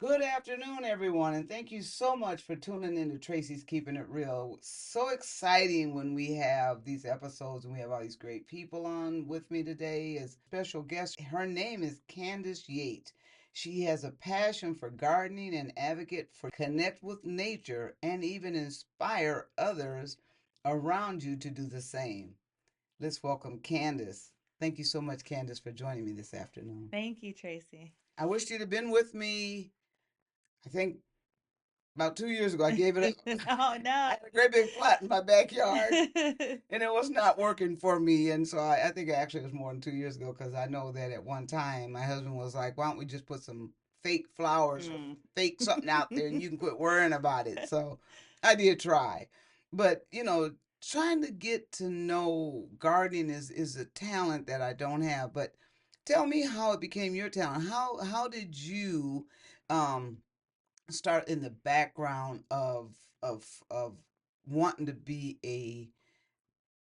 Good afternoon, everyone, and thank you so much for tuning in to Tracy's Keeping It Real. So exciting when we have these episodes and we have all these great people on with me today as special guest. Her name is Candace Yates. She has a passion for gardening and advocate for connect with nature and even inspire others around you to do the same. Let's welcome Candace. Thank you so much, Candace, for joining me this afternoon. Thank you, Tracy. I wish you'd have been with me. I think about 2 years ago, I gave it up. Oh I no. had a great big plot in my backyard, and it was not working for me. And so I think actually it was more than 2 years ago because I know that at one time my husband was like, "Why don't we just put some fake flowers or Mm. fake something out there, and you can quit worrying about it." So I did try, but trying to get to know gardening is a talent that I don't have. But tell me how it became your talent. How did you um start in the background of wanting to be a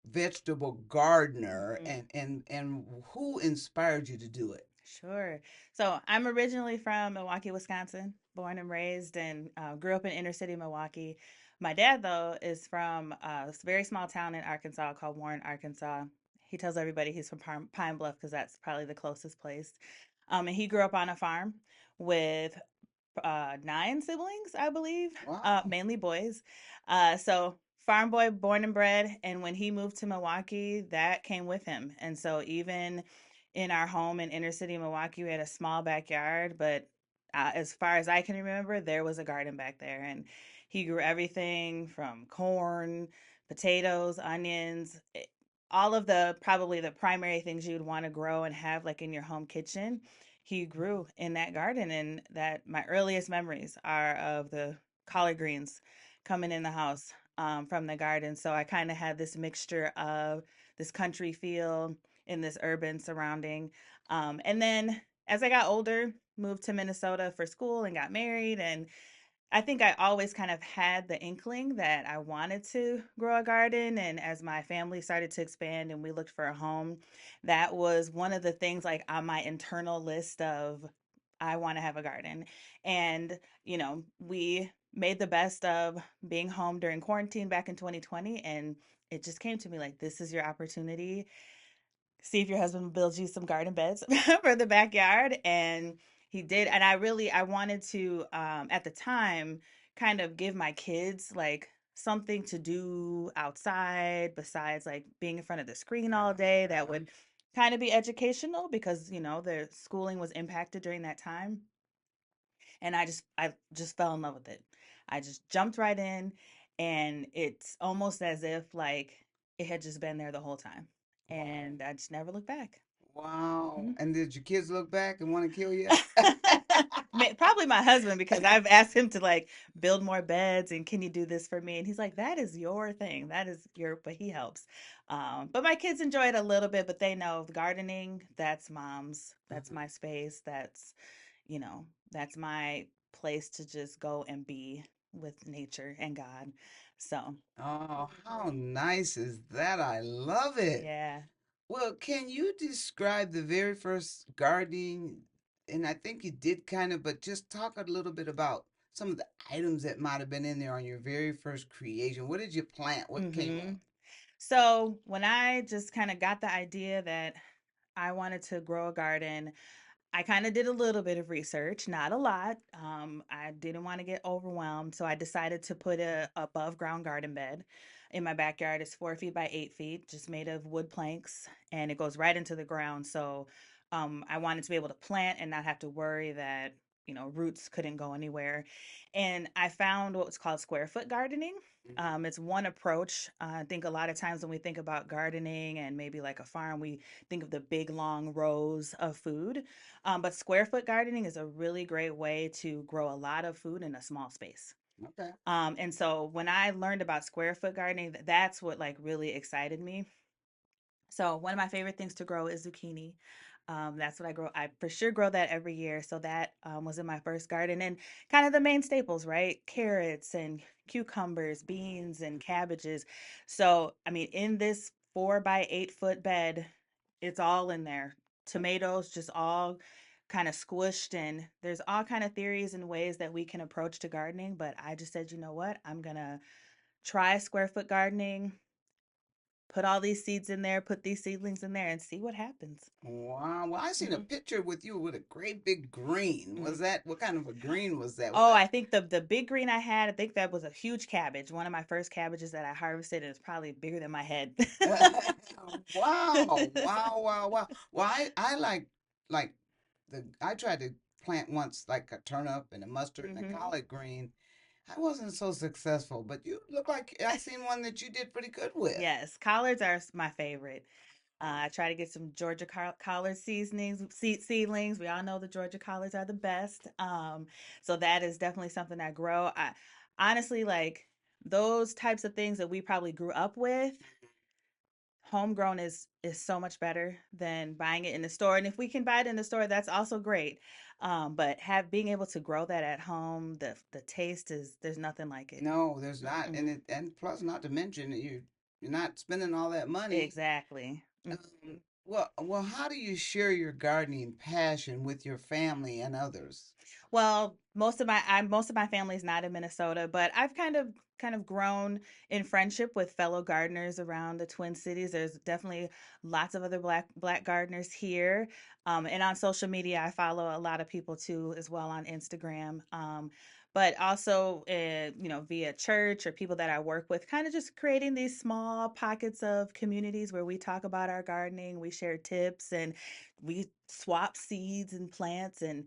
vegetable gardener, Mhm. and who inspired you to do it? Sure. So I'm originally from Milwaukee, Wisconsin, born and raised, and grew up in inner city Milwaukee. My dad, though, is from a very small town in Arkansas called Warren, Arkansas. He tells everybody he's from Pine Bluff because that's probably the closest place. And he grew up on a farm with nine siblings, I believe, Wow. mainly boys. So farm boy, born and bred, and when he moved to Milwaukee, that came with him. And so even in our home in inner city Milwaukee, we had a small backyard, but as far as I can remember, there was a garden back there, and he grew everything from corn, potatoes, onions. All of the probably the primary things you would want to grow and have like in your home kitchen he grew in that garden, and that my earliest memories are of the collard greens coming in the house from the garden. So I kind of had this mixture of this country feel in this urban surrounding. And then as I got older, moved to Minnesota for school and got married, and I think I always kind of had the inkling that I wanted to grow a garden. And as my family started to expand and we looked for a home, that was one of the things like on my internal list of I want to have a garden. And, we made the best of being home during quarantine back in 2020. And it just came to me like, this is your opportunity. See if your husband builds you some garden beds for the backyard. And he did. And I wanted to, at the time, kind of give my kids like something to do outside besides like being in front of the screen all day that would kind of be educational because, their schooling was impacted during that time. And I just fell in love with it. I just jumped right in, and it's almost as if like it had just been there the whole time. And I just never looked back. Wow. Mhm. And did your kids look back and want to kill you? Probably my husband because I've asked him to like build more beds and can you do this for me? And he's like, that is your thing. That is your, but he helps. But my kids enjoy it a little bit, but they know the gardening, that's mom's, that's my space. You know, that's my place to just go and be with nature and God. So, Oh, how nice is that? I love it. yeah. Well, can you describe the very first gardening? And I think you did kind of, but just talk a little bit about some of the items that might have been in there on your very first creation. What did you plant? What came Hmm. up? So, when I just kind of got the idea that I wanted to grow a garden, I kind of did a little bit of research, not a lot. I didn't want to get overwhelmed, so I decided to put a above ground garden bed in my backyard. It's 4 feet by 8 feet, just made of wood planks, and it goes right into the ground. So I wanted to be able to plant and not have to worry that roots couldn't go anywhere. And I found what's called square foot gardening. It's one approach. I think a lot of times when we think about gardening and maybe like a farm, we think of the big long rows of food. But square foot gardening is a really great way to grow a lot of food in a small space. Okay. And so when I learned about square foot gardening, that's what like really excited me. So one of my favorite things to grow is zucchini. That's what I grow. I for sure grow that every year. So that was in my first garden, and kind of the main staples, right? Carrots and cucumbers, beans and cabbages. So I mean, in this 4 by 8 foot bed, it's all in there. Tomatoes, just all kind of squished, and there's all kind of theories and ways that we can approach to gardening, but I just said, you know what? I'm going to try square foot gardening, put all these seeds in there, put these seedlings in there and see what happens. Wow. Well, I seen a Mhm. picture with you with a great big green. Mhm. Was that what kind of a green was that? Was Oh, that I think the big green I had, I think that was a huge cabbage. One of my first cabbages that I harvested, and it's probably bigger than my head. wow, wow, wow, wow. Well, I like I tried to plant once like a turnip and a mustard and a Hmm. collard green. I wasn't so successful, but you look like I seen one that you did pretty good with. Yes, collards are my favorite. I try to get some Georgia collard seedlings. We all know the Georgia collards are the best. So that is definitely something I grow. I honestly like those types of things that we probably grew up with. Homegrown is so much better than buying it in the store. And if we can buy it in the store, that's also great. But have being able to grow that at home, the taste is there's nothing like it. No, there's not, Mm-mm. and plus, not to mention that you're not spending all that money. Exactly. Well, how do you share your gardening passion with your family and others? Well, most of my family is not in Minnesota, but I've kind of grown in friendship with fellow gardeners around the Twin Cities. There's definitely lots of other black gardeners here, and on social media, I follow a lot of people too, as well on Instagram. But also, via church or people that I work with, kind of just creating these small pockets of communities where we talk about our gardening, we share tips, and we swap seeds and plants, and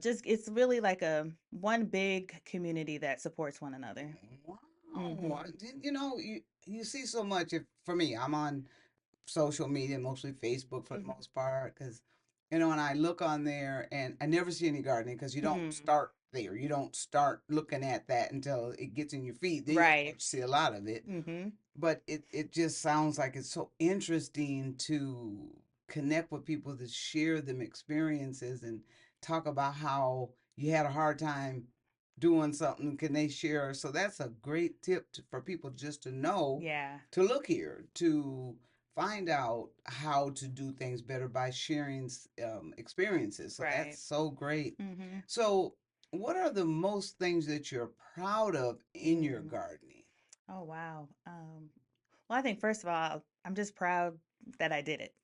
just it's really like a one big community that supports one another. Wow, Hmm. you see so much. If for me, I'm on social media, mostly Facebook for the Hmm. most part, because and I look on there and I never see any gardening because you don't Hmm. start there. You don't start looking at that until it gets in your feed. Then you'll Right. start to see a lot of it. Hmm. But it just sounds like it's so interesting to connect with people that share them experiences and talk about how you had a hard time doing something. Can they share? So that's a great tip for people just to know, Yeah. to look here, to find out how to do things better by sharing experiences. So that's Right. so great. Hmm. So what are the most things that you're proud of in your Mm. gardening? Oh, wow. Well, I think first of all, I'm just proud that I did it.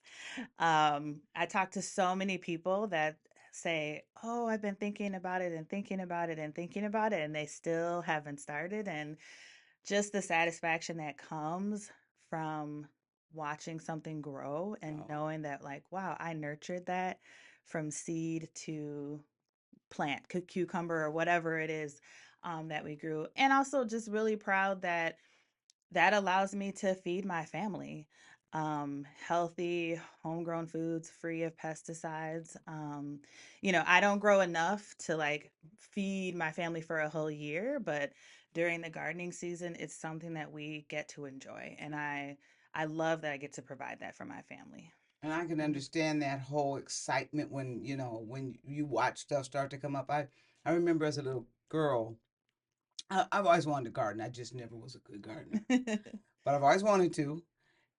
I talk to so many people that say, "Oh, I've been thinking about it and thinking about it and thinking about it," and they still haven't started. And just the satisfaction that comes from watching something grow and Oh, knowing that, like, wow, I nurtured that from seed to plant, cucumber or whatever it is, that we grew. And also just really proud that that allows me to feed my family healthy, homegrown foods free of pesticides. I don't grow enough to like feed my family for a whole year, but during the gardening season, it's something that we get to enjoy. And I love that I get to provide that for my family. and I can Mhm. understand that whole excitement when when you watch stuff start to come up. I remember as a little girl, I've always wanted to garden. I just never was a good gardener, but I've always wanted to.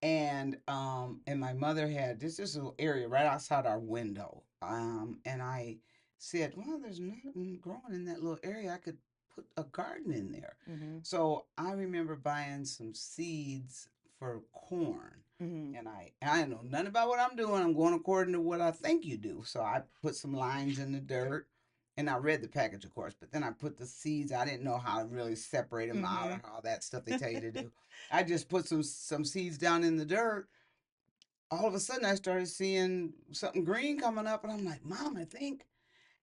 And my mother had this little area right outside our window. And I said, well, there's nothing growing in that little area. I could put a garden in there. Mhm. So I remember buying some seeds for corn. Mhm. And I don't know nothing about what I'm doing. I'm going according to what I think you do. So I put some lines in the dirt, and I read the package, of course, but then I put the seeds. I didn't know how to really separate them out Mhm. or all that stuff they tell you to do. I just put some seeds down in the dirt. All of a sudden, I started seeing something green coming up, and I'm like, "Mom, I think."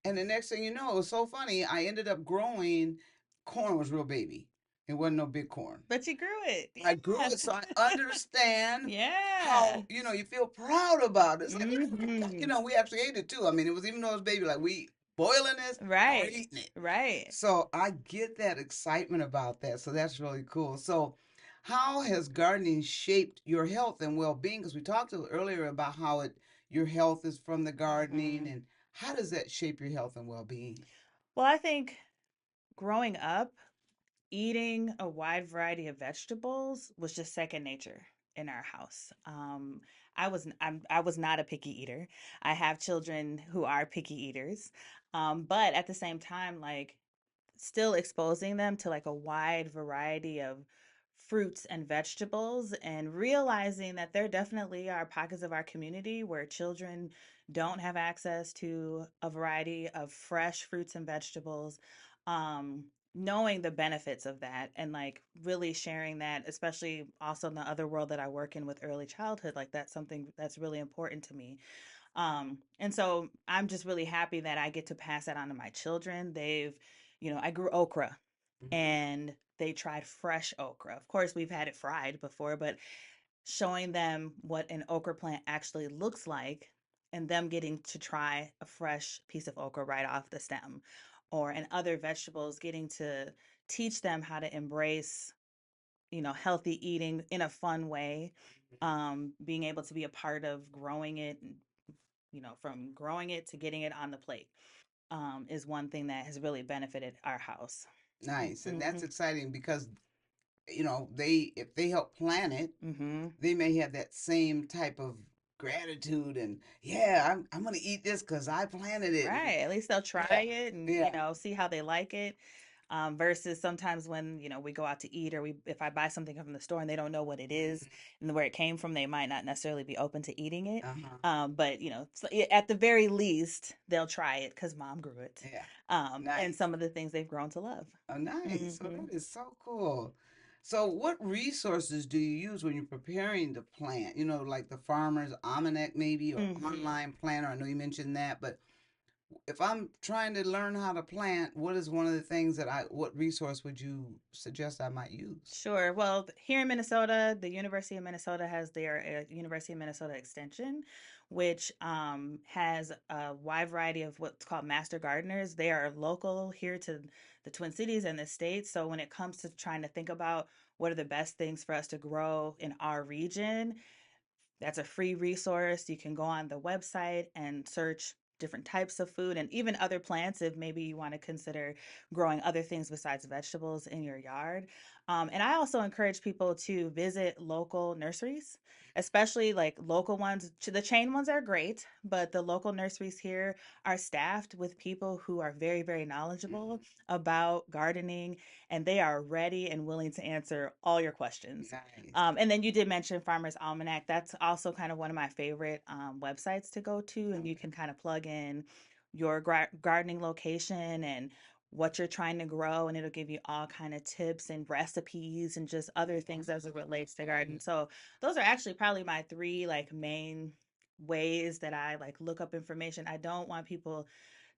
And the next thing you know, it was so funny. I ended up growing corn was real baby. It wasn't no big corn. But you grew it. I grew Yeah. it, so I understand Yeah. how you feel proud about it. It's like Mhm. we actually ate it too. I mean, it was even though it was baby, like we boiling this and we're Right. eating it. Right. So I get that excitement about that. So that's really cool. So how has gardening shaped your health and well-being? Because we talked earlier about how your health is from the gardening, Mhm. and how does that shape your health and well-being? Well, I think growing up, eating a wide variety of vegetables was just second nature in our house. I was not a picky eater. I have children who are picky eaters. But at the same time, like still exposing them to like a wide variety of fruits and vegetables and realizing that there definitely are pockets of our community where children don't have access to a variety of fresh fruits and vegetables. um Knowing the benefits of that and like really sharing that, especially also in the other world that I work in with early childhood, like that's something that's really important to me. And so I'm just really happy that I get to pass that on to my children. I grew okra Mhm. and they tried fresh okra. Of course, we've had it fried before, but showing them what an okra plant actually looks like and them getting to try a fresh piece of okra right off the stem or and other vegetables, getting to teach them how to embrace, healthy eating in a fun way. Being able to be a part of growing it, from growing it to getting it on the plate, is one thing that has really benefited our house. Nice. And Mm-hmm. that's exciting because, they if they help plan it, Mm-hmm. they may have that same type of gratitude and yeah, I'm gonna eat this because I planted it. And Right. At least they'll try yeah, it and, yeah. see how they like it. Versus sometimes when, we go out to eat or if I buy something from the store and they don't know what it is Mhm. and where it came from, they might not necessarily be open to eating it. Uh-huh. But, at the very least, they'll try it because mom grew it. Yeah. And Nice. some of the things they've grown to love. Oh, nice. So Mm-hmm. that is so cool. So what resources do you use when you're preparing the plant? Like the Farmer's Almanac maybe or Mm-hmm. online planner. I know you mentioned that, but if I'm trying to learn how to plant, what is one of the things what resource would you suggest I might use? Sure. Well, here in Minnesota, the University of Minnesota has their University of Minnesota Extension, which has a wide variety of what's called master gardeners. They are local here to the Twin Cities and the States. So when it comes to trying to think about what are the best things for us to grow in our region, that's a free resource. You can go on the website and search different types of food and even other plants if maybe you want to consider growing other things besides vegetables in your yard. And I also encourage people to visit local nurseries, especially like local ones. The chain ones are great, but the local nurseries here are staffed with people who are very, very knowledgeable Mhm. about gardening and they are ready and willing to answer all your questions. Nice. And then you did mention Farmer's Almanac. That's also kind of one of my favorite websites to go to, and you Okay. can kind of plug in your gardening location and what you're trying to grow, and it'll give you all kind of tips and recipes and just other things as it relates to garden. So those are actually probably my three like main ways that I like look up information. I don't want people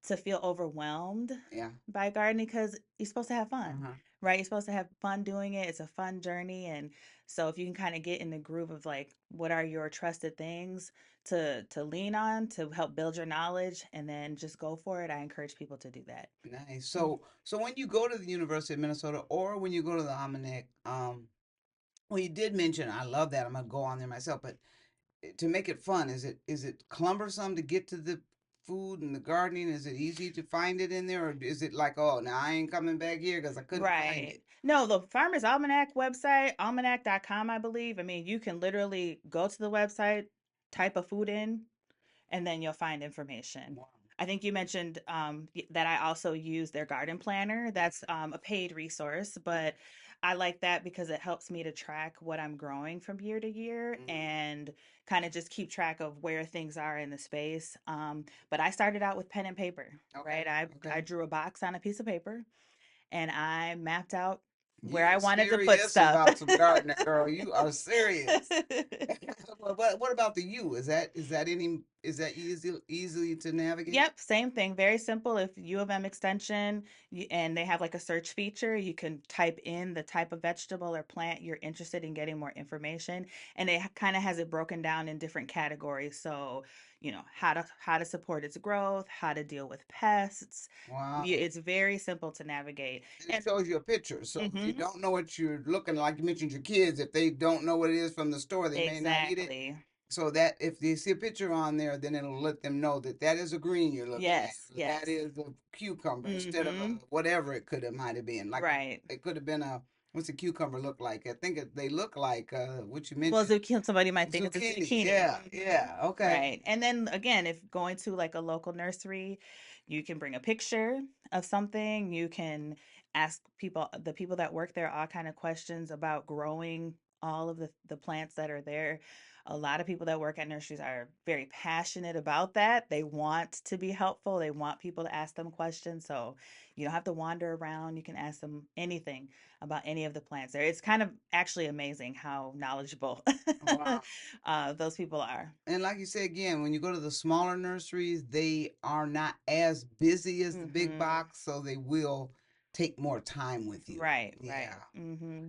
to feel overwhelmed Yeah. by gardening because you're supposed to have fun, Uh-huh. right? You're supposed to have fun doing it. It's a fun journey. And so if you can kind of get in the groove of like, what are your trusted things to lean on to help build your knowledge and then just go for it, I encourage people to do that. Nice. Mm. So when you go to the University of Minnesota or when you go to the Almanac, well, you did mention I love that. I'm gonna go on there myself, but to make it fun, is it cumbersome to get to the food and the gardening? Is it easy to find it in there, or is it like, oh, now I ain't coming back here because I couldn't find Right. it? No, the Farmer's Almanac website, almanac.com, I believe. I mean, you can literally go to the website, type a food in, and then you'll find information. Wow. I think you mentioned that I also use their garden planner. That's a paid resource, but I like that because it helps me to track what I'm growing from year to year Mm. and kind of just keep track of where things are in the space. But I started out with pen and paper, Okay. right? I Okay. drew a box on a piece of paper and I mapped out where You I are wanted to put serious stuff. about some gardening, girl. You are serious. What about the U? Is that easily to navigate? Yep, same thing. Very simple. If U of M extension and they have like a search feature, you can type in the type of vegetable or plant you're interested in getting more information, and it kind of has it broken down in different categories. So, how to support its growth, how to deal with pests. Wow. It's very simple to navigate. And it And shows you a picture. So if you hmm don't know what you're looking like, you mentioned your kids, if they don't know what it is from the store, they may not eat it. exactly. So that if they see a picture on there, then it'll let them know that that is a green you're looking at. Yes, That yes. is a cucumber instead of a Hmm. whatever it could have might have been. Like Right. it could have been What's a cucumber look like? I think they look like what you Well, mentioned. zucchini, somebody might think it's a Zucchini. zucchini. Yeah, yeah. Okay. Right. And then again, if going to like a local nursery, you can bring a picture of something. You can ask people, the people that work there, all kind of questions about growing all of the plants that are there. A lot of people that work at nurseries are very passionate about that. They want to be helpful. They want people to ask them questions. So you don't have to wander around. You can ask them anything about any of the plants there. It's kind of actually amazing how knowledgeable Wow. those people are. And like you said again, when you go to the smaller nurseries, they are not as busy as the big Mm-hmm. box, so they will take more time with you. Right, Yeah. right. Mm-hmm.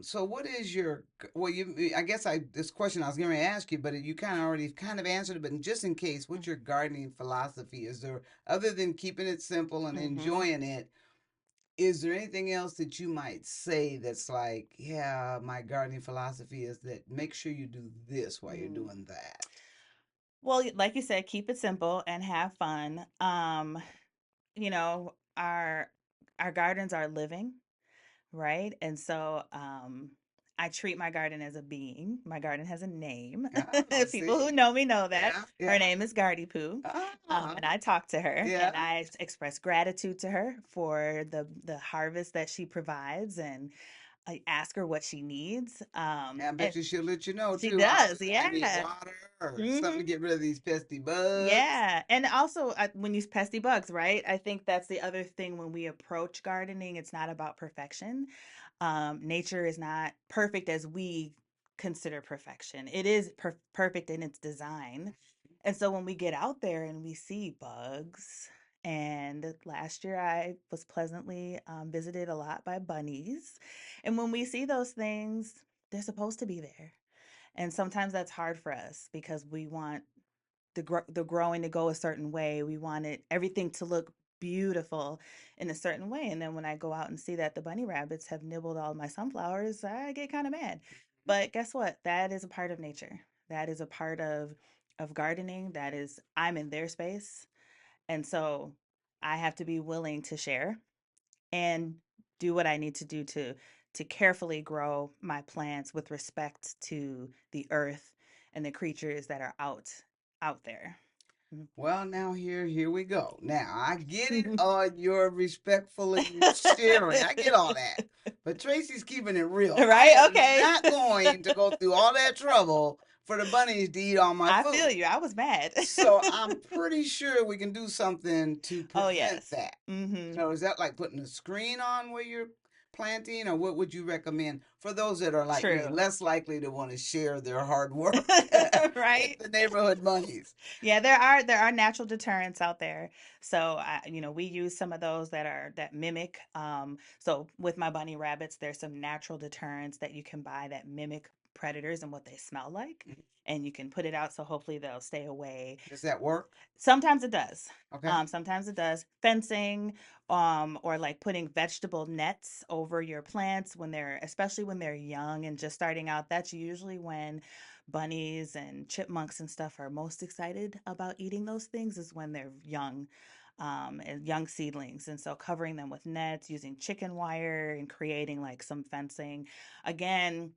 So what is your, well, I guess this question I was going to ask you, but you kind of already kind of answered it, but just in case, what's your gardening philosophy? Is there, other than keeping it simple and Mm-hmm. enjoying it, is there anything else that you might say that's like, yeah, my gardening philosophy is that make sure you do this while you're Mm. doing that? Well, like you said, keep it simple and have fun. You know, our gardens are living, right? And so I treat my garden as a being. My garden has a name. Oh, People who see? know me know that. Yeah, Her yeah. name is Gardy Poo. Ah, And I talk to her and yeah. I express gratitude to her for the harvest that she provides, and I ask her what she needs. And I And bet you she'll let you know she too. does, I need yeah. water or something Hmm. to get rid of these pesky bugs. Yeah. And also, when you pesky bugs, right? I think that's the other thing when we approach gardening, it's not about perfection. Nature is not perfect as we consider perfection. It is perfect in its design. And so when we get out there and we see bugs, and last year I was pleasantly visited a lot by bunnies. And when we see those things, they're supposed to be there. And sometimes that's hard for us because we want the growing to go a certain way. We wanted everything to look beautiful in a certain way. And then when I go out and see that the bunny rabbits have nibbled all my sunflowers, I get kind of mad. But guess what? That is a part of nature. That is a part of gardening. That is, I'm in their space. And so I have to be willing to share and do what I need to do to carefully grow my plants with respect to the earth and the creatures that are out there. Well, now here we go. Now I get it on your respectfully sharing. I get all that. But Tracy's keeping it real. I Right? am Okay. not going to go through all that trouble for the bunnies to eat all my I feel food. you. I was mad. So I'm pretty sure we can do something to Oh prevent yes. that. Mhm. So is that like putting a screen on where you're planting, or what would you recommend for those that are like me, True. less likely to want to share their hard work with Right? the neighborhood bunnies? Yeah, there are natural deterrents out there. So we use some of those that mimic. So with my bunny rabbits, there's some natural deterrents that you can buy that mimic predators and what they smell like, and you can put it out so hopefully they'll stay away. Does that work? Sometimes it does. Okay. Sometimes it does. Fencing, or like putting vegetable nets over your plants especially when they're young and just starting out. That's usually when bunnies and chipmunks and stuff are most excited about eating those things, is when they're young, and young seedlings. And so covering them with nets, using chicken wire, and creating like some fencing. Again,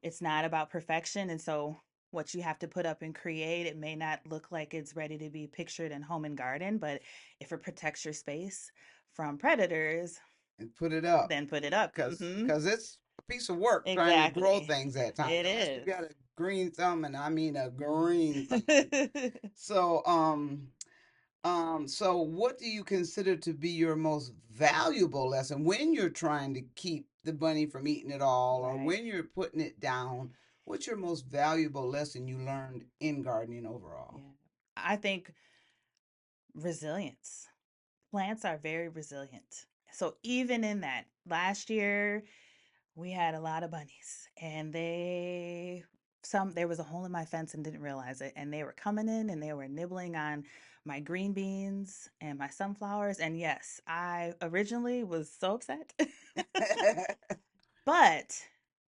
it's not about perfection. And so what you have to put up and create, it may not look like it's ready to be pictured in home and garden, but if it protects your space from predators, And put it up, then put it up. because it's a piece of work trying to grow Exactly. things at times, It unless you is. got a green thumb, and I mean a green thumb. So so what do you consider to be your most valuable lesson when you're trying to keep the bunny from eating it all, or Right. when you're putting it down? What's your most valuable lesson you learned in gardening overall? Yeah. I think resilience. Plants are very resilient. So even in that, last year we had a lot of bunnies, and there was a hole in my fence and didn't realize it, and they were coming in and they were nibbling on my green beans and my sunflowers. And yes, I originally was so upset. But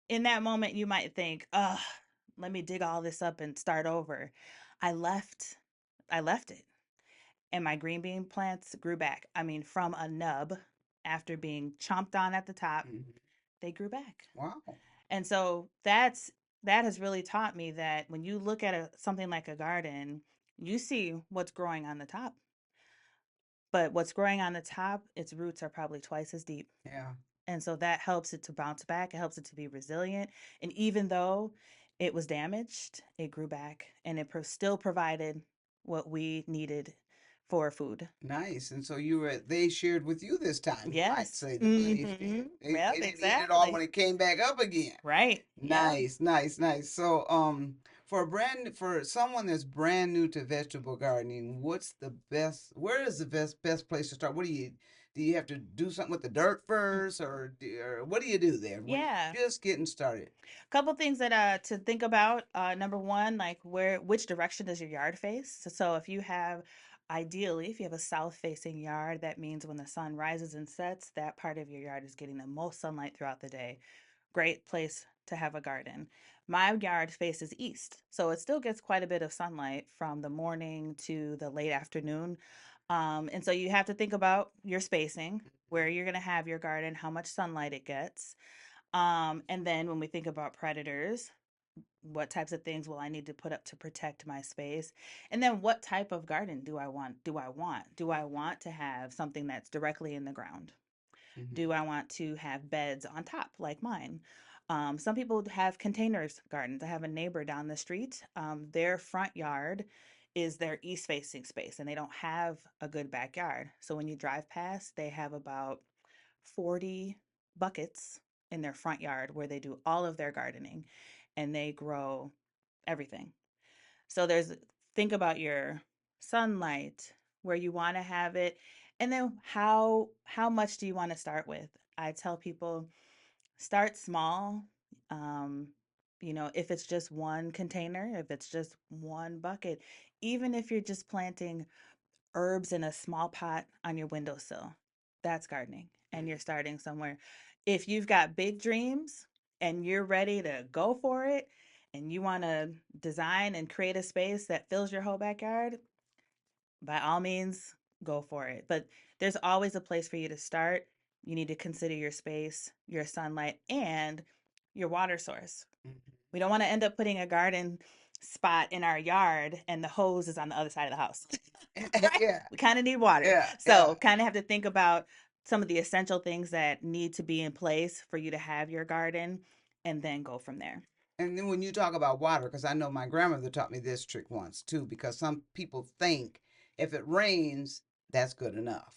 in that moment you might think, let me dig all this up and start over. I left I left it, and my green bean plants grew back. I mean, from a nub after being chomped on at the top, Mhm. they grew back. Wow. And so that has really taught me that when you look at something like a garden, you see what's growing on the top, but what's growing on the top, its roots are probably twice as deep. Yeah. And so that helps it to bounce back. It helps it to be resilient. And even though it was damaged, it grew back and it still provided what we needed for food. Nice. And so they shared with you this time, you might Yes. say. Mm-hmm. They Yep, didn't eat it all exactly. when it came back up again. Right. Yep. Nice, nice, nice. So, for someone that's brand new to vegetable gardening, where is the best place to start? Do you have to do something with the dirt first, or what do you do there when Yeah. you're just getting started? Couple things that to think about. Number one, like which direction does your yard face? So if you have, ideally, if you have a south facing yard, that means when the sun rises and sets, that part of your yard is getting the most sunlight throughout the day. Great place to have a garden. My yard faces east, so it still gets quite a bit of sunlight from the morning to the late afternoon. And so you have to think about your spacing, where you're going to have your garden, how much sunlight it gets. And then when we think about predators, what types of things will I need to put up to protect my space? And then what type of garden do I want? Do I want to have something that's directly in the ground? Mm-hmm. Do I want to have beds on top like mine? Some people have containers gardens. I have a neighbor down the street. Their front yard is their east facing space and they don't have a good backyard. So when you drive past, they have about 40 buckets in their front yard where they do all of their gardening and they grow everything. So think about your sunlight, where you want to have it, and then how much do you want to start with? I tell people start small. Um, if it's just one container, if it's just one bucket, even if you're just planting herbs in a small pot on your windowsill, that's gardening and you're starting somewhere. If you've got big dreams and you're ready to go for it and you want to design and create a space that fills your whole backyard, by all means, go for it. But there's always a place for you to start. You need to consider your space, your sunlight, and your water source. Mm-hmm. We don't want to end up putting a garden spot in our yard and the hose is on the other side of the house. Right? Yeah, We kind of need water. yeah, yeah. So, kind of have to think about some of the essential things that need to be in place for you to have your garden and then go from there. And then when you talk about water, because I know my grandmother taught me this trick once too, because some people think if it rains, that's good enough.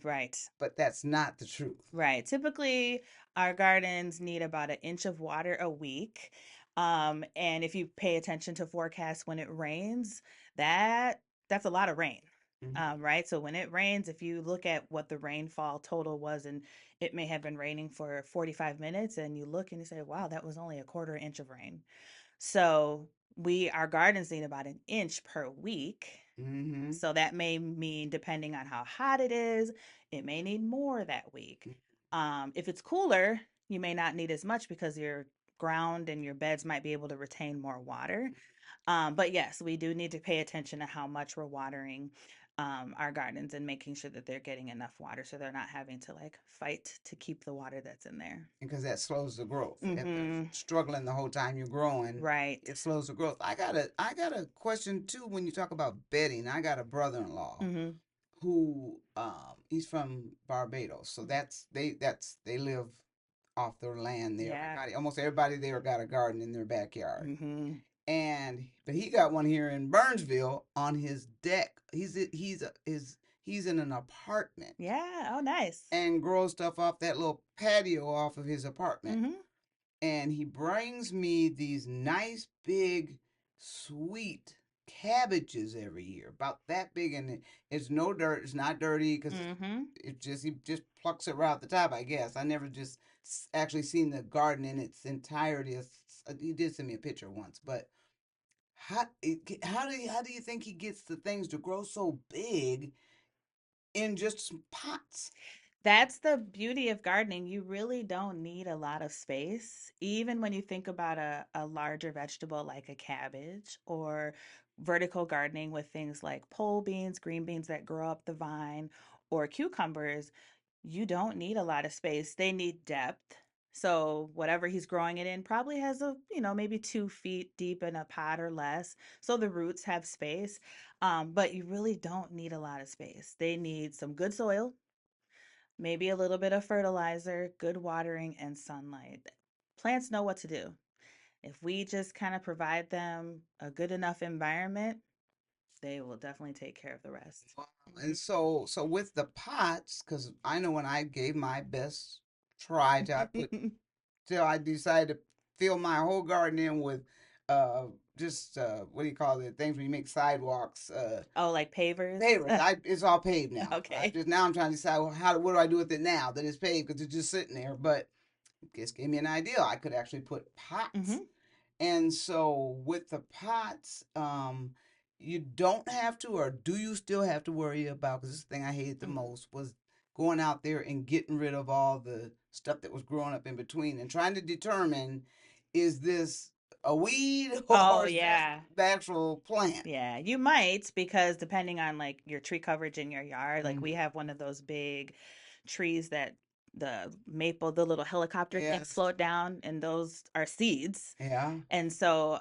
Right. But that's not the truth. Right. Typically, our gardens need about an inch of water a week. And if you pay attention to forecasts when it rains, that's a lot of rain. Mm-hmm. Right. So when it rains, if you look at what the rainfall total was, and it may have been raining for 45 minutes, and you look and you say, wow, that was only a quarter inch of rain. So our gardens need about an inch per week. Mm-hmm. So that may mean, depending on how hot it is, it may need more that week. If it's cooler, you may not need as much because your ground and your beds might be able to retain more water. But yes, we do need to pay attention to how much we're watering our gardens and making sure that they're getting enough water so they're not having to like fight to keep the water that's in there. Because that slows the growth. If they're Mm-hmm. struggling the whole time you're growing, Right. it slows the growth. I got a question too when you talk about bedding. I got a brother-in-law Mm-hmm. who he's from Barbados, so they live off their land there. Yeah. Almost everybody there got a garden in their backyard. Mm-hmm. But he got one here in Burnsville on his deck. He's in an apartment Yeah. Oh, nice. and grows stuff off that little patio off of his apartment. Mm-hmm. And he brings me these nice big sweet cabbages every year, about that big, and it's no dirt. It's not dirty because Mm-hmm. he just plucks it right out the top. I guess I never just actually seen the garden in its entirety. He did send me a picture once, but how do you think he gets the things to grow so big in just some pots? That's the beauty of gardening. You really don't need a lot of space. Even when you think about a larger vegetable like a cabbage or vertical gardening with things like pole beans, green beans that grow up the vine, or cucumbers, you don't need a lot of space. They need depth. So whatever he's growing it in probably has a, maybe 2 feet deep in a pot or less. So the roots have space. But you really don't need a lot of space. They need some good soil, maybe a little bit of fertilizer, good watering, and sunlight. Plants know what to do. If we just kind of provide them a good enough environment, they will definitely take care of the rest. Wow. And so with the pots, because I know when I gave my best try till I decided to fill my whole garden in with uh just what do you call it? Things when you make sidewalks, Oh, like pavers? pavers. It's all paved now. I Okay. just now I'm trying to decide, well, what do I do with it now that it's paved because it's just sitting there. But this gave me an idea. I could actually put pots. Hmm. And so with the pots, you don't have to, or do you still have to worry about? Because this thing I hated the most was going out there and getting rid of all the stuff that was growing up in between and trying to determine, is this a weed Oh, or is this yeah. the actual plant? Yeah, you might because depending on like your tree coverage in your yard, like we Mhm. have one of those big trees that the maple, the little helicopter things Yes. float down, and those are seeds. Yeah. And so,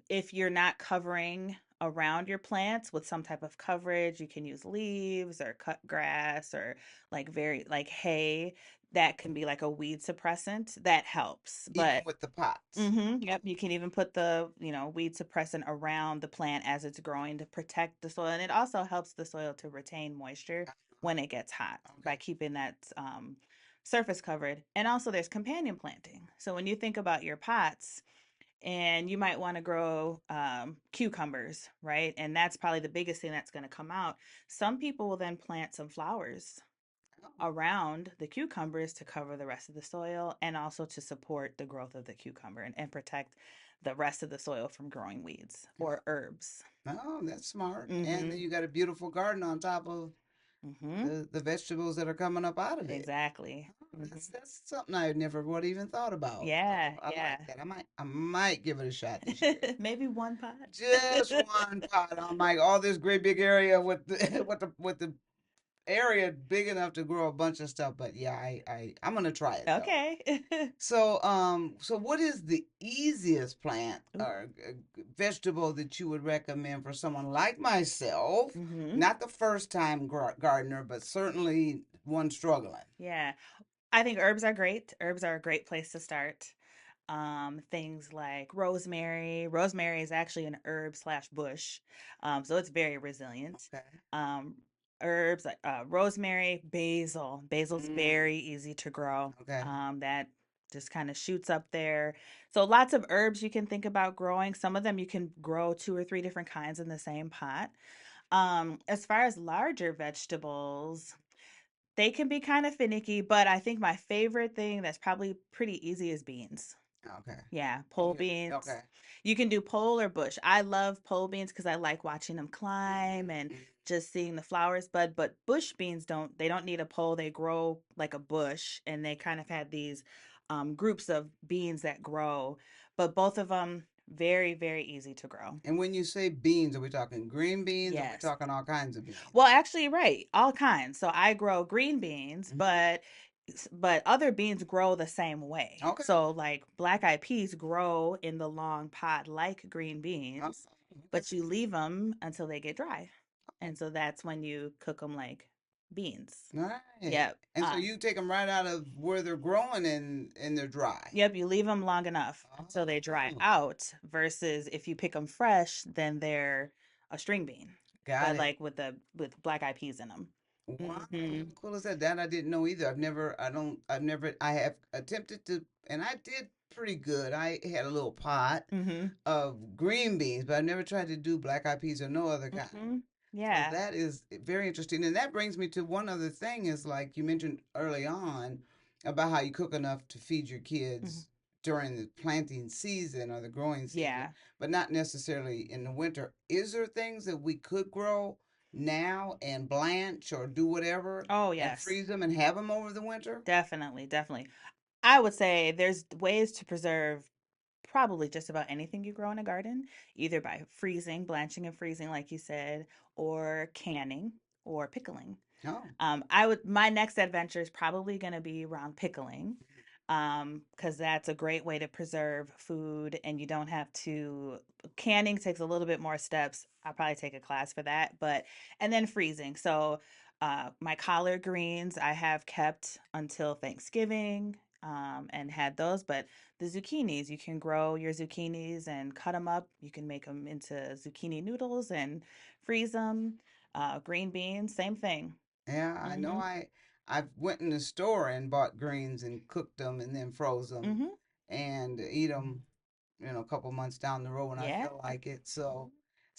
if you're not covering around your plants with some type of coverage, you can use leaves or cut grass or like very like hay. That can be like a weed suppressant that helps. Even But with the pots. yep, you can even put the, weed suppressant around the plant as it's growing to protect the soil. And it also helps the soil to retain moisture when it gets hot by Okay. keeping that surface covered. And also there's companion planting. So when you think about your pots, and you might want to grow cucumbers, right? And that's probably the biggest thing that's going to come out. Some people will then plant some flowers Oh, around the cucumbers to cover the rest of the soil and also to support the growth of the cucumber and protect the rest of the soil from growing weeds yeah. or herbs. Oh, that's smart. And then Mm-hmm. you got a beautiful garden on top of Mm-hmm. the vegetables that are coming up out of it. Exactly. Oh, Mm-hmm. that's something I never would even thought about. So Yeah, I yeah. like that. I might give it a shot this year. Maybe one pot. Just one pot on my all this great big area with the with the area big enough to grow a bunch of stuff. But yeah, I'm gonna try it though. Okay. So what is the easiest plant Ooh. or vegetable that you would recommend for someone like myself? Mm-hmm. Not the first time gardener, but certainly one struggling. Yeah. I think herbs are great. Herbs are a great place to start. Things like rosemary. Rosemary is actually an herb slash bush, so it's very resilient. Okay. Um, Herbs like rosemary, basil. Basil's Mm, very easy to grow. okay. That just kind of shoots up there. So lots of herbs you can think about growing. Some of them you can grow 2 or 3 different kinds in the same pot. As far as larger vegetables, they can be kind of finicky, but I think my favorite thing that's probably pretty easy is beans. Okay. Yeah, pole beans. Okay. You can do pole or bush. I love pole beans because I like watching them climb and Mm, just seeing the flowers bud. But bush beans they don't need a pole. They grow like a bush, and they kind of have these groups of beans that grow. But both of them very, very easy to grow. and when you say beans, are we talking green beans? Or are we Yes. talking all kinds of Well, beans? actually, right, all kinds. So I grow green beans, Mhm. but other beans grow the same way. Okay. So like black eyed peas grow in the long pot like green Oh, beans, okay. but you leave them until they get dry. And so that's when you cook them like beans. All right. Yep. And so you take them right out of where they're growing and they're dry. Yep, you leave them long enough until they dry Oh, out versus if you pick them fresh, then they're a string bean. got But it. like with black eyed peas in them. Wow, how Mhm. cool is that? That I didn't know either. I have attempted to, and I did pretty good. I had a little pot Mhm. of green beans, but I never tried to do black eyed peas or no other kind. Mhm. So Yeah. that is very interesting. And that brings me to one other thing is like you mentioned early on about how you cook enough to feed your Mhm. kids during the planting season or the growing season, Yeah. but not necessarily in the winter. Is there things that we could grow now and blanch or do whatever Oh, and yes. freeze them and have them over the winter? Definitely, definitely. I would say there's ways to preserve probably just about anything you grow in a garden, either by freezing, blanching and freezing, like you said, or canning or pickling. Oh, My next adventure is probably going to be around pickling. because that's a great way to preserve food and you don't have to. Canning takes a little bit more steps. I'll probably take a class for that, but and then freezing. So my collard greens I have kept until Thanksgiving, and had those. But the zucchinis, you can grow your zucchinis and cut them up. You can make them into zucchini noodles and freeze them. Green beans, same thing. Yeah, I know. Mm-hmm. I went in the store and bought greens and cooked them and then froze them Mm-hmm. and eat them, a couple months down the road when I Yeah. feel like it. So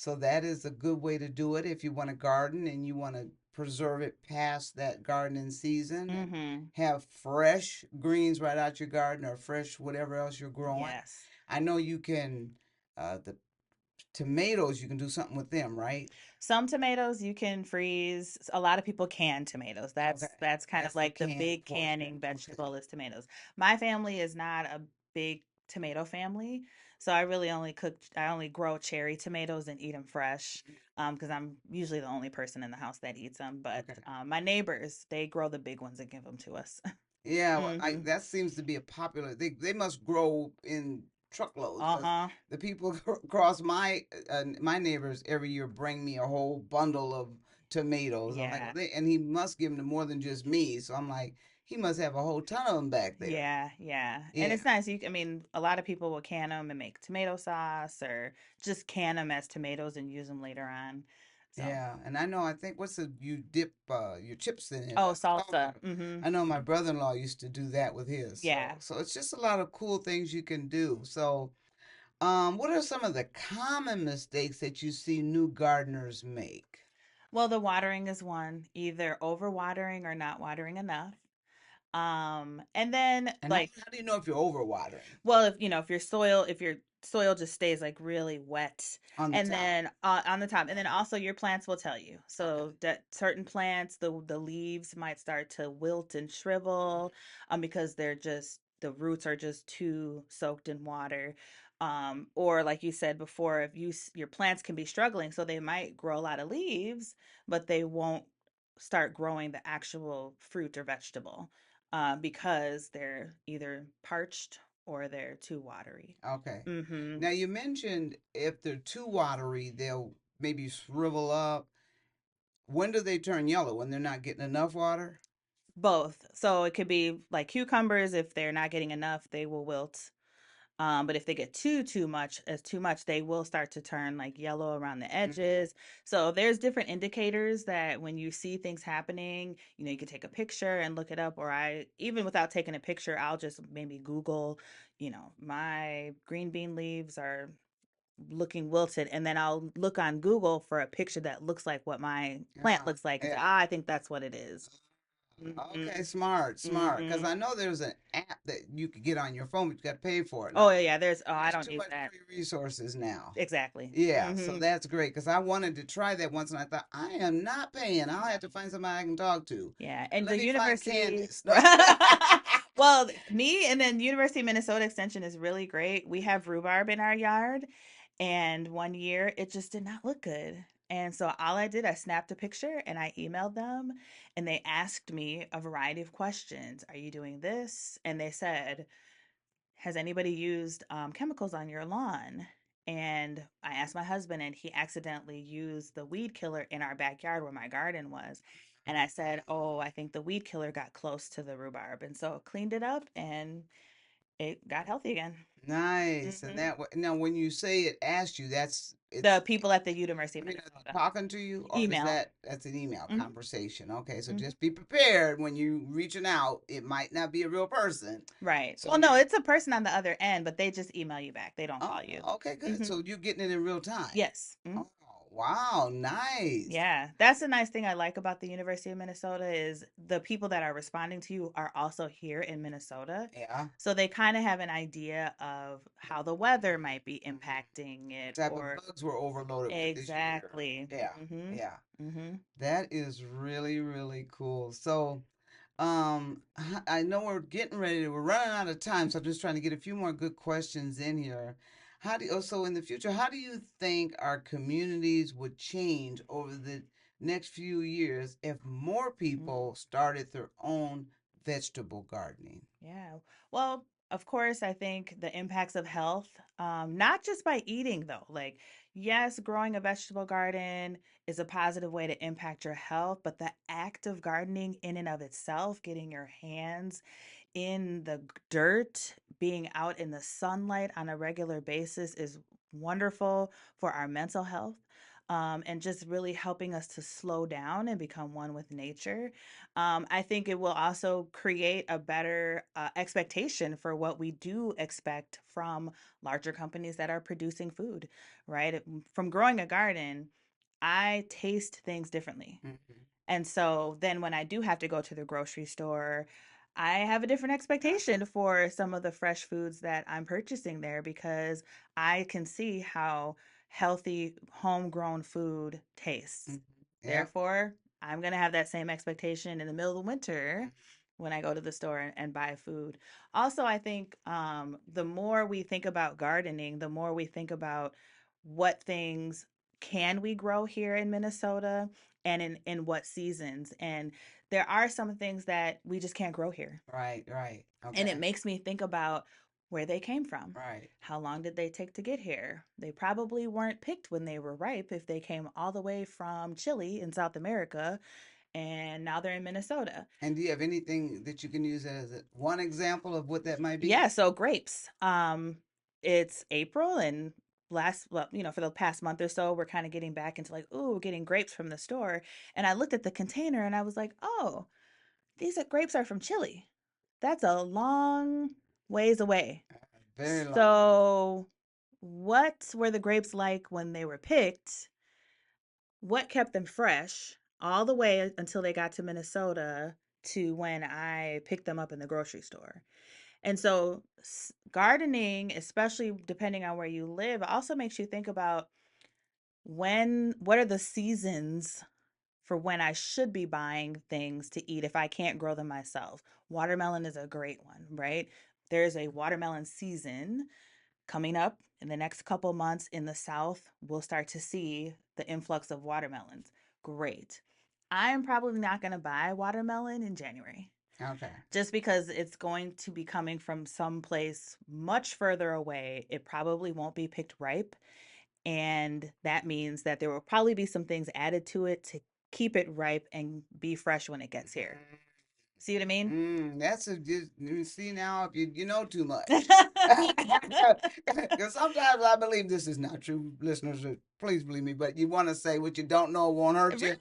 that is a good way to do it if you want to garden and you want to preserve it past that gardening season and Mm-hmm. have fresh greens right out your garden or fresh whatever else you're growing. Yes. I know you can, the tomatoes, you can do something with them, right? Some tomatoes you can freeze. A lot of people can tomatoes. Okay. That's kind of That's the like the canned big portion. canning Okay. vegetable is tomatoes. My family is not a big tomato family, so I only grow cherry tomatoes and eat them fresh. Because I'm usually the only person in the house that eats them. But Okay. my neighbors, they grow the big ones and give them to us. Yeah, well, Mm-hmm. that seems to be a popular. They must grow in truckloads because Uh-huh. the people across my neighbors every year bring me a whole bundle of tomatoes. I'm like, Yeah. and he must give them to more than just me. So I'm like, he must have a whole ton of them back there. Yeah, yeah. And Yeah, it's nice. I mean, a lot of people will can them and make tomato sauce or just can them as tomatoes and use them later on. So, yeah. And I know. I think what's the you dip your chips in it. oh, Salsa. salsa. Mm-hmm. I know my brother-in-law used to do that with his. Yeah. So it's just a lot of cool things you can do. So. What are some of the common mistakes that you see new gardeners make? Well, the watering is one, either over watering or not watering enough. And then And like how do you know if you're overwatering well, if your soil just stays like really wet, on the and top? then on the top, and then also your plants will tell you. Okay. So that certain plants, the leaves might start to wilt and shrivel, because the roots are just too soaked in water. Or like you said before, if your plants can be struggling, so they might grow a lot of leaves, but they won't start growing the actual fruit or vegetable, because they're either parched or they're too watery. Okay. Mm-hmm. Now you mentioned if they're too watery, they'll maybe shrivel up. When do they turn yellow? When they're not getting enough water? Both. So it could be like cucumbers. If they're not getting enough, they will wilt. But if they get too much, they will start to turn like yellow around the Mm-hmm. edges. So there's different indicators that when you see things happening, you can take a picture and look it up. Or even without taking a picture, I'll just maybe Google, my green bean leaves are looking wilted, and then I'll look on Google for a picture that looks like what my plant Yeah. looks like and say, Yeah. I think that's what it is. Okay, Mm-hmm. smart, smart. Because Mm-hmm. I know there's an app that you could get on your phone, but you got to pay for it. Oh Now, yeah, yeah, I there's don't too use much that. free resources now. Exactly. Yeah, so Mm-hmm. that's great because I wanted to try that once and I thought, I am not paying. I'll have to find somebody I can talk to. Yeah, and Let the me find university. Candace. No. Well, me and then University of Minnesota Extension is really great. We have rhubarb in our yard, and one year it just did not look good. And so all I did, I snapped a picture and I emailed them, and they asked me a variety of questions. Are you doing this? And they said, has anybody used chemicals on your lawn? And I asked my husband, and he accidentally used the weed killer in our backyard where my garden was. And I said, oh, I think the weed killer got close to the rhubarb. And so cleaned it up and it got healthy again. Nice. And Hmm. that now when you say it asked you, The people at the University of are they Minnesota. talking to you or is Email. that's an email Hmm. conversation? Okay, so Hmm. just be prepared when you reaching out. It might not be a real person. Right. So Well, no, it's a person on the other end, but they just email you back. They don't oh, call you. okay, good. Hmm. So you're getting it in real time. Yes. Mm-hmm. Oh, wow, nice. Yeah, that's a nice thing I like about the University of Minnesota is the people that are responding to you are also here in Minnesota. Yeah. So they kind of have an idea of how the weather might be Mhm. impacting What it type of or bugs we're overloaded with this year? exactly. Yeah, Mhm. yeah. Mhm. That is really, really cool. So, I know we're running out of time, so I'm just trying to get a few more good questions in here. So in the future, how do you think our communities would change over the next few years if more Mhm. people started their own vegetable gardening? Yeah. Well, of course, I think the impacts of health, not just by eating though. Like, yes, growing a vegetable garden is a positive way to impact your health, but the act of gardening in and of itself, getting your hands in the dirt, being out in the sunlight on a regular basis is wonderful for our mental health. And just really helping us to slow down and become one with nature. I think it will also create a better expectation for what we do expect from larger companies that are producing food, right? From growing a garden, I taste things differently. Mm-hmm. And so then when I do have to go to the grocery store, I have a different expectation for some of the fresh foods that I'm purchasing there because I can see how healthy homegrown food tastes. Mm-hmm. Yeah. Therefore, I'm going to have that same expectation in the middle of the winter when I go to the store and buy food. Also, I think the more we think about gardening, the more we think about what things can we grow here in Minnesota and in what seasons. And there are some things that we just can't grow here. Right, right. And it Okay. makes me think about where they came from. Right. How long did they take to get here? They probably weren't picked when they were ripe if they came all the way from Chile in South America and now they're in Minnesota. And do you have anything that you can use as one example of what that might be? Yeah, so grapes. It's April and last well, for the past month or so, we're kind of getting back into like, ooh, we're getting grapes from the store. And I looked at the container and I was like, oh, these grapes are from Chile. That's a long ways away. Very long. So, what were the grapes like when they were picked? What kept them fresh all the way until they got to Minnesota to when I picked them up in the grocery store? And so, gardening, especially depending on where you live, also makes you think about what are the seasons for when I should be buying things to eat if I can't grow them myself. Watermelon is a great one, right? There's a watermelon season coming up in the next couple months in the South. We'll start to see the influx of watermelons. Great. I'm probably not going to buy watermelon in January Okay. just because it's going to be coming from someplace much further away. It probably won't be picked ripe. And that means that there will probably be some things added to it to keep it ripe and be fresh when it gets here. See what I mean? That's a just you see now if you know too much. Because sometimes I believe this is not true, listeners. Please believe me, but you want to say what you don't know won't hurt you. Right.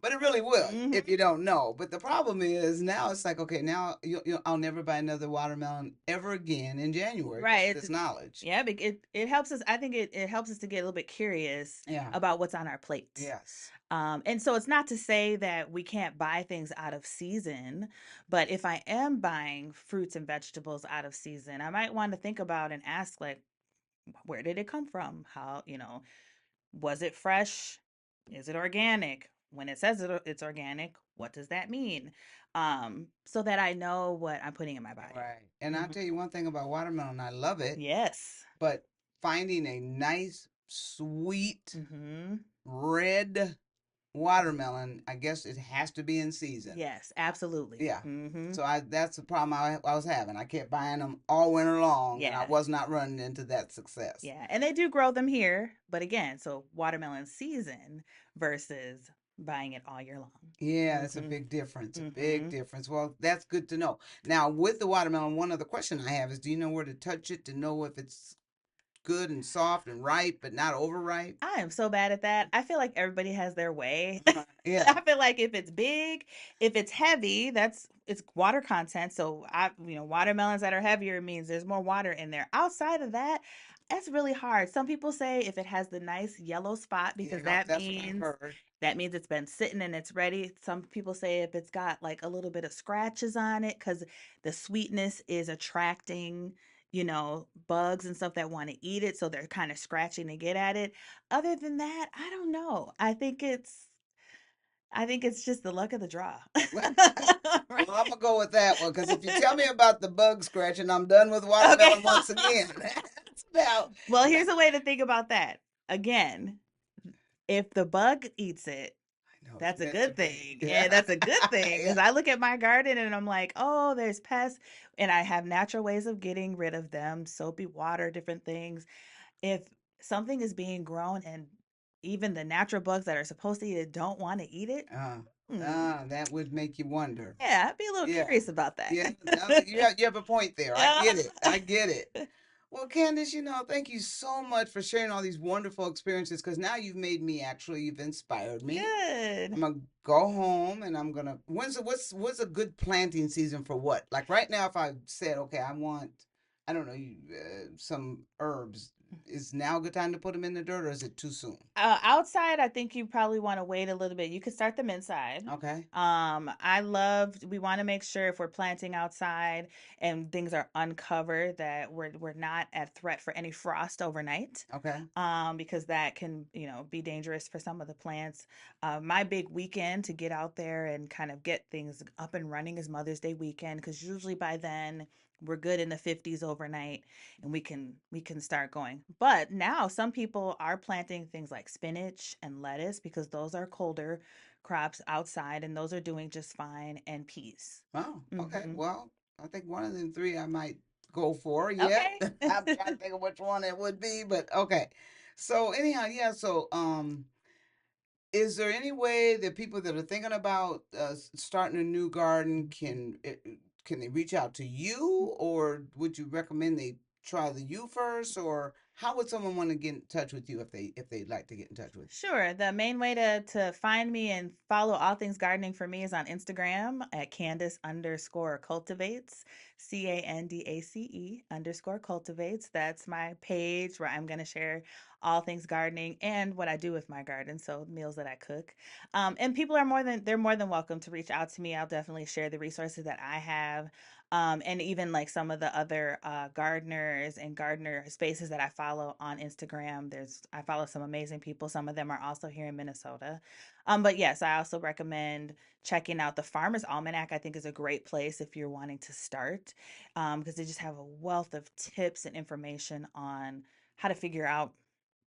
But it really will Mm-hmm. if you don't know. But the problem is now it's like, okay, now I'll never buy another watermelon ever again in January because of Right. this knowledge. Yeah, it helps us. I think it helps us to get a little bit curious Yeah. about what's on our plate. Yes. And so it's not to say that we can't buy things out of season, but if I am buying fruits and vegetables out of season, I might want to think about and ask, like, where did it come from? How, was it fresh? Is it organic? When it says it's organic, what does that mean? So that I know what I'm putting in my body. Right. And I'll Hmm. tell you one thing about watermelon, I love it, Yes. but finding a nice, sweet, Hmm. red watermelon, I guess it has to be in season. Yes, absolutely. Yeah. Hmm. So that's the problem I was having. I kept buying them all winter long, and I Yeah. was not running into that success. Yeah, and they do grow them here, but again, so watermelon season versus buying it all year long. Yeah, that's a Mhm. big difference. A big Mhm. difference. Well, that's good to know. Now, with the watermelon, one other question I have is, do you know where to touch it to know if it's good and soft and ripe, but not overripe? I am so bad at that. I feel like everybody has their way. Yeah. I feel like if it's big, if it's heavy, it's water content. So watermelons that are heavier means there's more water in there. Outside of that, that's really hard. Some people say if it has the nice yellow spot because Yeah, that's what I've heard. that means it's been sitting and it's ready. Some people say if it's got like a little bit of scratches on it cuz the sweetness is attracting bugs and stuff that want to eat it, so they're kind of scratching to get at it. Other than that, I don't know. I think it's just the luck of the draw. Well, Right? I'm gonna go with that one because if you tell me about the bug scratching, I'm done with Okay. watermelon once again. That's about. Well, here's a way to think about that. Again, if the bug eats it, I it's That's a meant to good be. thing. Yeah. And that's a good thing Yeah. because I look at my garden and I'm like, oh, there's pests. And I have natural ways of getting rid of them, soapy water, different things. If something is being grown and even the natural bugs that are supposed to eat it don't want to eat it, Uh, hmm, that would make you wonder. yeah, I'd be a little Yeah. curious about that. Yeah. You have a point there. I get it. I get it. Well, Candace, thank you so much for sharing all these wonderful experiences because now you've inspired me. Good. I'm gonna go home and I'm gonna. What's a good planting season for what? Like right now, if I said, okay, I want, I don't know, some herbs. Is now a good time to put them in the dirt, or is it too soon? Outside, I think you probably want to wait a little bit. You could start them inside. Okay. We want to make sure if we're planting outside and things are uncovered that we're not at threat for any frost overnight. Okay. Because that can, be dangerous for some of the plants. My big weekend to get out there and kind of get things up and running is Mother's Day weekend because usually by then we're good in the 50s overnight and we can start going. But now some people are planting things like spinach and lettuce because those are colder crops outside and those are doing just fine and peas. Oh, okay. Hmm. Well, I think one of them three I might go for. Yeah. Okay. I'm trying to think of which one it would be, but okay. So anyhow, yeah. So is there any way that people that are thinking about starting a new garden can they reach out to you, or would you recommend they try the you first, or how would someone want to get in touch with you if they'd like to get in touch with Sure. The main way to find me and follow all things gardening for me is on Instagram at Candace_cultivates, Candace_cultivates. That's my page where I'm going to share all things gardening and what I do with my garden. So meals that I cook. And people are they're more than welcome to reach out to me. I'll definitely share the resources that I have. And even like some of the other gardeners and gardener spaces that I follow on Instagram. I follow some amazing people. Some of them are also here in Minnesota. But yes, I also recommend checking out the Farmer's Almanac. I think is a great place if you're wanting to start because they just have a wealth of tips and information on how to figure out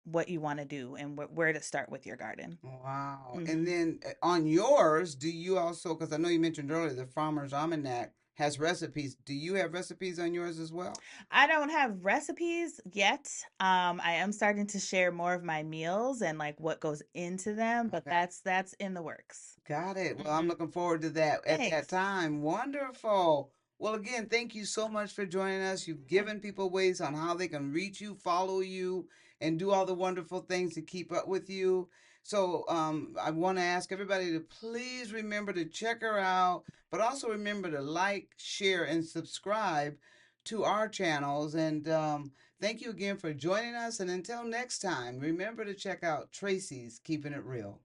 what you want to do and where to start with your garden. Wow. And Hmm. then on yours, do you also, because I know you mentioned earlier the Farmer's Almanac has recipes. Do you have recipes on yours as well? I don't have recipes yet. I am starting to share more of my meals and like what goes into them, but Okay. that's in the works. Got it. Well, I'm Hmm. looking forward to that at that Thanks. time. Wonderful. Well, again, thank you so much for joining us. You've Yeah. given people ways on how they can reach you, follow you, and do all the wonderful things to keep up with you. So, I want to ask everybody to please remember to check her out, but also remember to like, share, and subscribe to our channels. And thank you again for joining us. And until next time, remember to check out Tracy's Keeping It Real.